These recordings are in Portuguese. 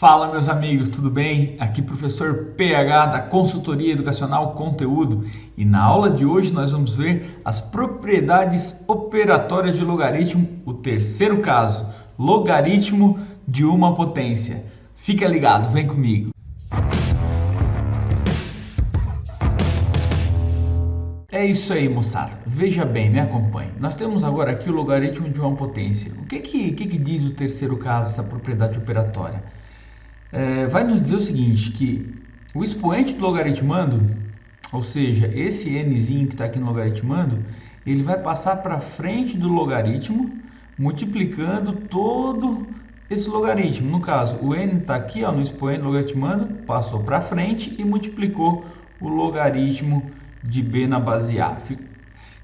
Fala, meus amigos, tudo bem? Aqui professor PH da Consultoria Educacional Conteúdo, e na aula de hoje nós vamos ver as propriedades operatórias de logaritmo, o terceiro caso, logaritmo de uma potência. Fica ligado, vem comigo. É isso aí, moçada. Veja bem, me acompanhe. Nós temos agora aqui o logaritmo de uma potência. O que diz o terceiro caso, essa propriedade operatória? Vai nos dizer o seguinte, que o expoente do logaritmando, ou seja, esse nzinho que está aqui no logaritmando, ele vai passar para frente do logaritmo, multiplicando todo esse logaritmo. No caso, o n está aqui no expoente do logaritmando, passou para frente e multiplicou o logaritmo de b na base a.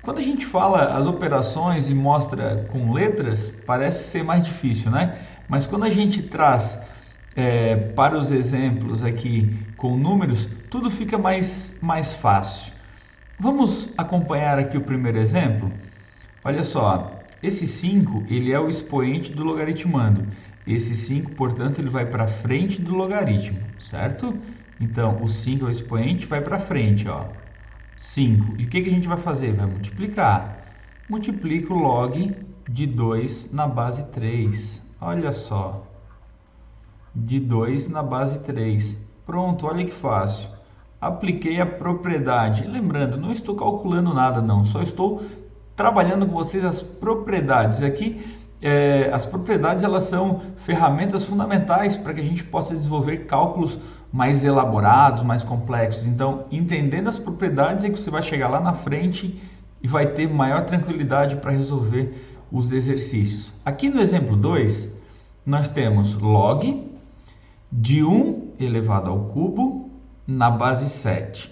Quando a gente fala as operações e mostra com letras, parece ser mais difícil, né? Mas quando a gente traz para os exemplos aqui com números, tudo fica mais fácil. Vamos acompanhar aqui o primeiro exemplo? Olha só, esse 5 ele é o expoente do logaritmando. Esse 5, portanto, ele vai para frente do logaritmo, certo? Então, o 5 é o expoente, vai para frente, ó. 5. E o que a gente vai fazer? Vai multiplicar. Multiplica o log de 2 na base 3. Olha só. De 2 na base 3. Pronto, olha que fácil. Apliquei a propriedade. Lembrando, não estou calculando nada não, só estou trabalhando com vocês as propriedades. Aqui, as propriedades elas são ferramentas fundamentais para que a gente possa desenvolver cálculos mais elaborados, mais complexos. Então, entendendo as propriedades é que você vai chegar lá na frente e vai ter maior tranquilidade para resolver os exercícios. Aqui no exemplo 2, nós temos log de 1 elevado ao cubo na base 7.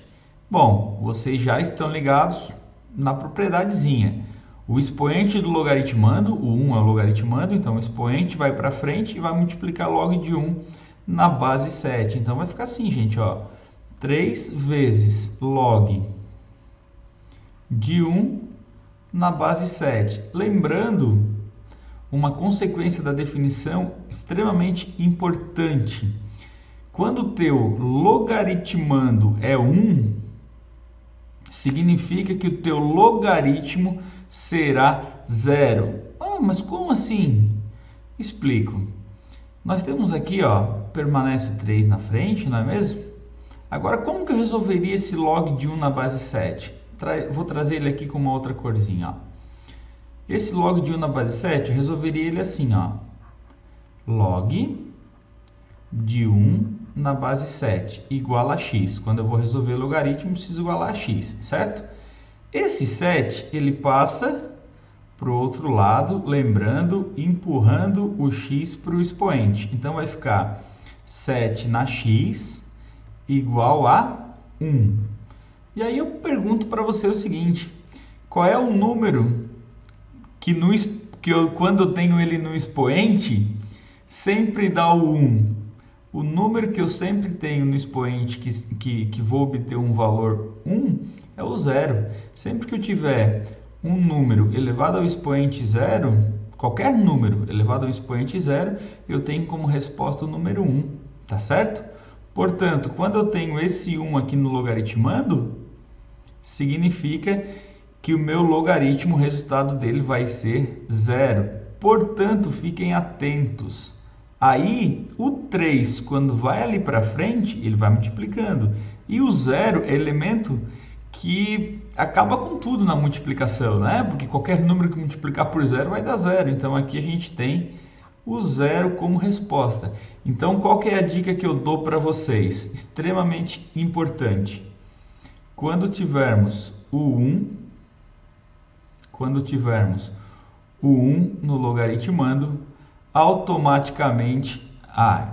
Bom, vocês já estão ligados na propriedadezinha. O expoente do logaritmando, o 1 é o logaritmando, então o expoente vai para frente e vai multiplicar log de 1 na base 7. Então vai ficar assim, gente, ó. 3 vezes log de 1 na base 7. Lembrando uma consequência da definição extremamente importante. Quando o teu logaritmando é 1, significa que o teu logaritmo será 0. Ah, mas como assim? Explico. Nós temos aqui, ó, permanece o 3 na frente, não é mesmo? Agora, como que eu resolveria esse log de 1 na base 7? Vou trazer ele aqui com uma outra corzinha, ó. Esse log de 1 na base 7, eu resolveria ele assim, ó. Log de 1 na base 7 igual a x. Quando eu vou resolver o logaritmo, eu preciso igualar a x, certo? Esse 7, ele passa para o outro lado, lembrando, empurrando o x para o expoente. Então, vai ficar 7 na x igual a 1. E aí eu pergunto para você o seguinte, qual é o número quando eu tenho ele no expoente, sempre dá o 1. O número que eu sempre tenho no expoente que vou obter um valor 1 é o 0. Sempre que eu tiver um número elevado ao expoente 0, qualquer número elevado ao expoente 0, eu tenho como resposta o número 1, tá certo? Portanto, quando eu tenho esse 1 aqui no logaritmando, significa que o meu logaritmo, o resultado dele vai ser 0. Portanto, fiquem atentos. Aí, o 3, quando vai ali para frente, ele vai multiplicando. E o 0 é elemento que acaba com tudo na multiplicação, né? Porque qualquer número que multiplicar por 0 vai dar 0. Então, aqui a gente tem o 0 como resposta. Então, qual que é a dica que eu dou para vocês? Extremamente importante. Quando tivermos o 1 no logaritmando, automaticamente,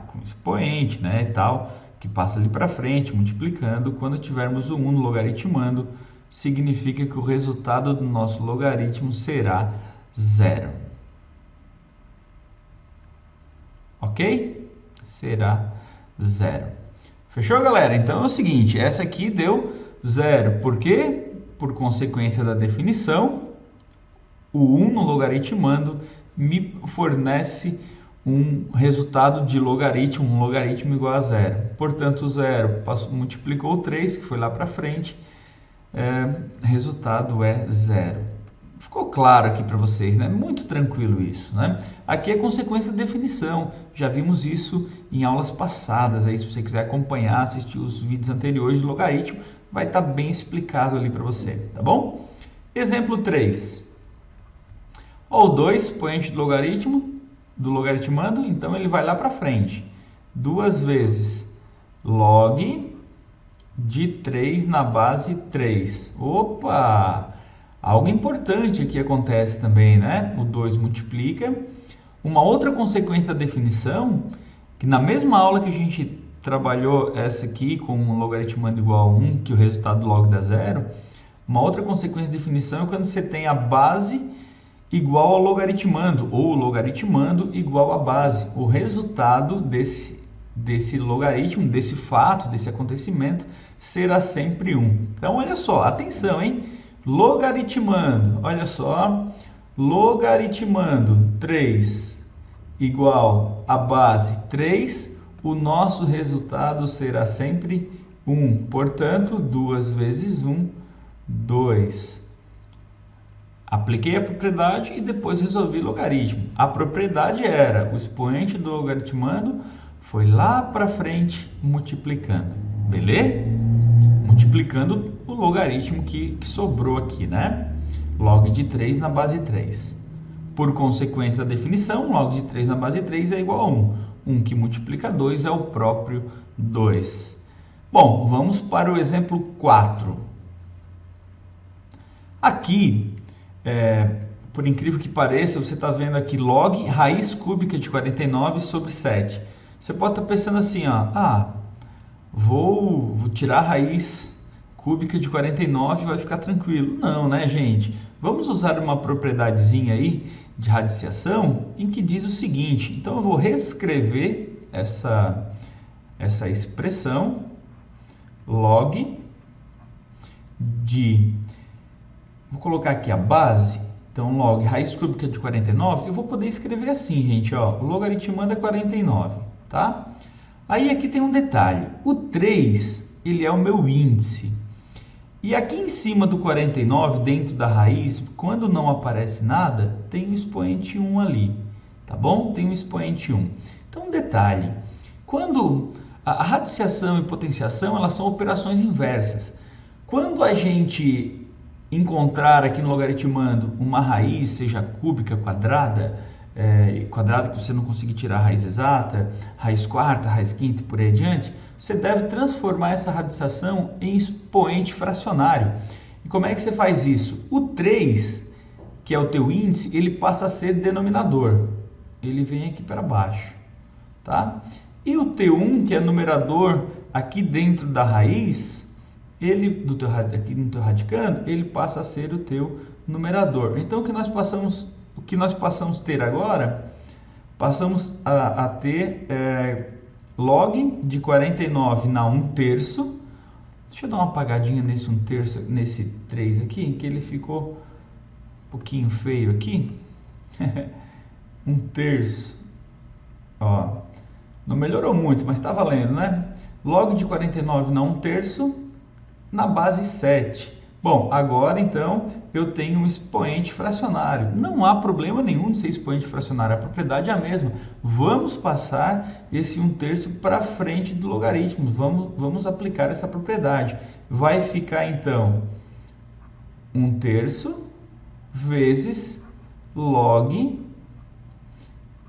com expoente, né, e tal, que passa ali para frente, multiplicando, quando tivermos o 1 no logaritmando, significa que o resultado do nosso logaritmo será 0. Ok? Será 0. Fechou, galera? Então é o seguinte, essa aqui deu 0. Por quê? Por consequência da definição, o 1 no logaritmando me fornece um resultado de logaritmo, um logaritmo igual a zero. Portanto, zero multiplicou 3, que foi lá para frente, resultado é zero. Ficou claro aqui para vocês, né? Muito tranquilo isso, né? Aqui é consequência da definição. Já vimos isso em aulas passadas. Aí, se você quiser acompanhar, assistir os vídeos anteriores de logaritmo, vai estar bem explicado ali para você, tá bom? Exemplo 3. O 2, expoente do logaritmando, então ele vai lá para frente. 2 vezes log de 3 na base 3. Opa! Algo importante aqui acontece também, né? O 2 multiplica. Uma outra consequência da definição, que na mesma aula que a gente trabalhou essa aqui com um logaritmando igual a 1, que o resultado do log dá zero, uma outra consequência da definição é quando você tem a base igual ao logaritmando, ou logaritmando igual à base. O resultado desse logaritmo, desse fato, desse acontecimento, será sempre 1. Então, olha só, atenção, hein? Logaritmando, olha só, logaritmando 3 igual a base 3, o nosso resultado será sempre 1. Portanto, 2 vezes 1, 2. Apliquei a propriedade e depois resolvi logaritmo. A propriedade era o expoente do logaritmando foi lá para frente multiplicando, beleza? Multiplicando o logaritmo que sobrou aqui, né? Log de 3 na base 3. Por consequência da definição, log de 3 na base 3 é igual a 1. 1 que multiplica 2 é o próprio 2. Bom, vamos para o exemplo 4. Aqui, por incrível que pareça, você está vendo aqui log raiz cúbica de 49 sobre 7. Você pode estar pensando assim, ó, vou tirar a raiz cúbica de 49 e vai ficar tranquilo. Não, né, gente? Vamos usar uma propriedadezinha aí de radiciação em que diz o seguinte. Então, eu vou reescrever essa expressão log de... Vou colocar aqui a base. Então, log raiz cúbica de 49, eu vou poder escrever assim, gente, ó. O logaritmando é 49, tá? Aí aqui tem um detalhe. O 3, ele é o meu índice. E aqui em cima do 49, dentro da raiz, quando não aparece nada, tem um expoente 1 ali, tá bom? Tem um expoente 1. Então, um detalhe. Quando a radiciação e potenciação, elas são operações inversas. Quando a gente encontrar aqui no logaritmando uma raiz, seja cúbica, quadrada que você não conseguir tirar a raiz exata, raiz quarta, raiz quinta e por aí adiante, você deve transformar essa radiciação em expoente fracionário. E como é que você faz isso? O 3, que é o teu índice, ele passa a ser denominador. Ele vem aqui para baixo, tá? E o T1, que é numerador aqui dentro da raiz, aqui no teu radicando, ele passa a ser o teu numerador. Então, o que nós passamos a ter agora, passamos a ter log de 49 na 1/3. Deixa eu dar uma apagadinha nesse 1/3, nesse 3 aqui, que ele ficou um pouquinho feio aqui. 1/3. Ó, não melhorou muito, mas está valendo, né? Log de 49 na 1/3 na base 7. Bom, agora então eu tenho um expoente fracionário. Não há problema nenhum de ser expoente fracionário, a propriedade é a mesma. Vamos passar esse 1/3 para frente do logaritmo, vamos aplicar essa propriedade. Vai ficar então 1/3 vezes log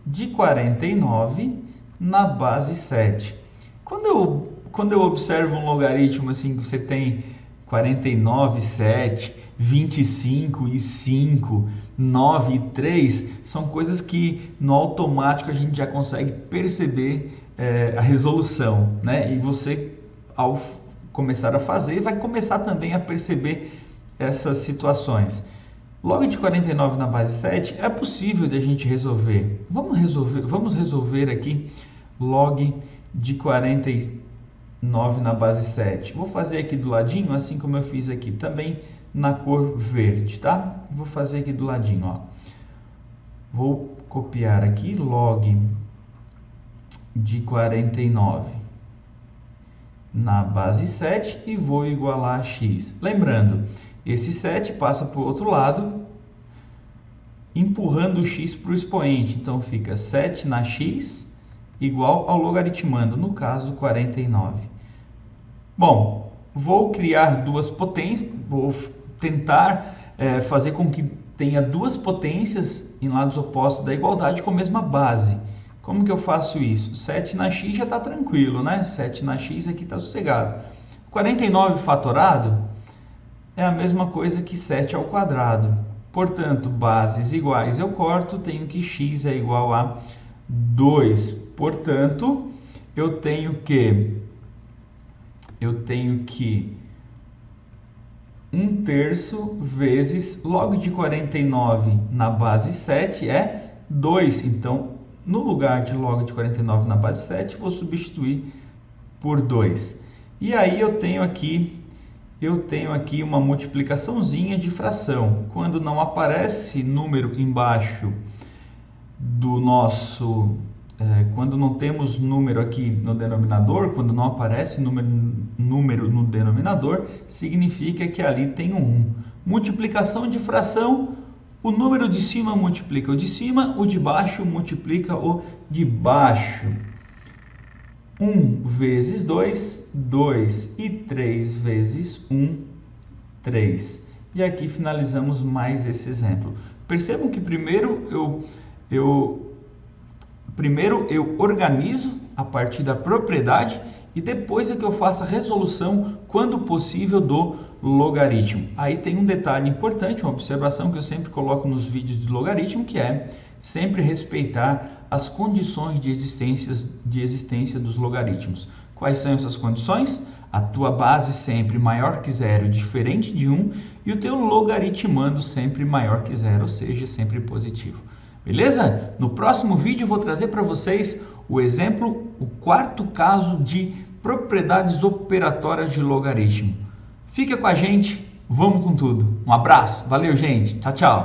de 49 na base 7. Quando eu observo um logaritmo assim que você tem 49, 7, 25 e 5, 9 e 3, são coisas que no automático a gente já consegue perceber a resolução, né? E você, ao começar a fazer, vai começar também a perceber essas situações. Log de 49 na base 7 é possível de a gente resolver. Vamos resolver aqui log de 49 na base 7. Vou fazer aqui do ladinho, assim como eu fiz aqui, também na cor verde, tá? Vou fazer aqui do ladinho, ó. Vou copiar aqui log de 49 na base 7 e vou igualar a x. Lembrando, esse 7 passa para o outro lado, empurrando o x para o expoente. Então, fica 7 na x igual ao logaritmando, no caso, 49. Bom, vou criar duas potências, vou tentar fazer com que tenha duas potências em lados opostos da igualdade com a mesma base. Como que eu faço isso? 7 na x já está tranquilo, né? 7 na x aqui está sossegado. 49 fatorado é a mesma coisa que 7 ao quadrado. Portanto, bases iguais eu corto, tenho que x é igual a 2. Portanto, eu tenho que 1/3 vezes log de 49 na base 7 é 2. Então, no lugar de log de 49 na base 7, vou substituir por 2. E aí eu tenho aqui uma multiplicaçãozinha de fração. Quando não aparece número embaixo do nosso... quando não temos número aqui no denominador, quando não aparece número no denominador, significa que ali tem um 1. Multiplicação de fração, o número de cima multiplica o de cima, o de baixo multiplica o de baixo. 1 vezes 2, 2 e 3 vezes 1, 3. E aqui finalizamos mais esse exemplo. Percebam que primeiro eu organizo a partir da propriedade e depois é que eu faço a resolução, quando possível, do logaritmo. Aí tem um detalhe importante, uma observação que eu sempre coloco nos vídeos de logaritmo, que é sempre respeitar as condições de existência dos logaritmos. Quais são essas condições? A tua base sempre maior que zero, diferente de 1, e o teu logaritmando sempre maior que zero, ou seja, sempre positivo. Beleza? No próximo vídeo eu vou trazer para vocês o exemplo, o quarto caso de propriedades operatórias de logaritmo. Fica com a gente, vamos com tudo. Um abraço, valeu gente, tchau, tchau.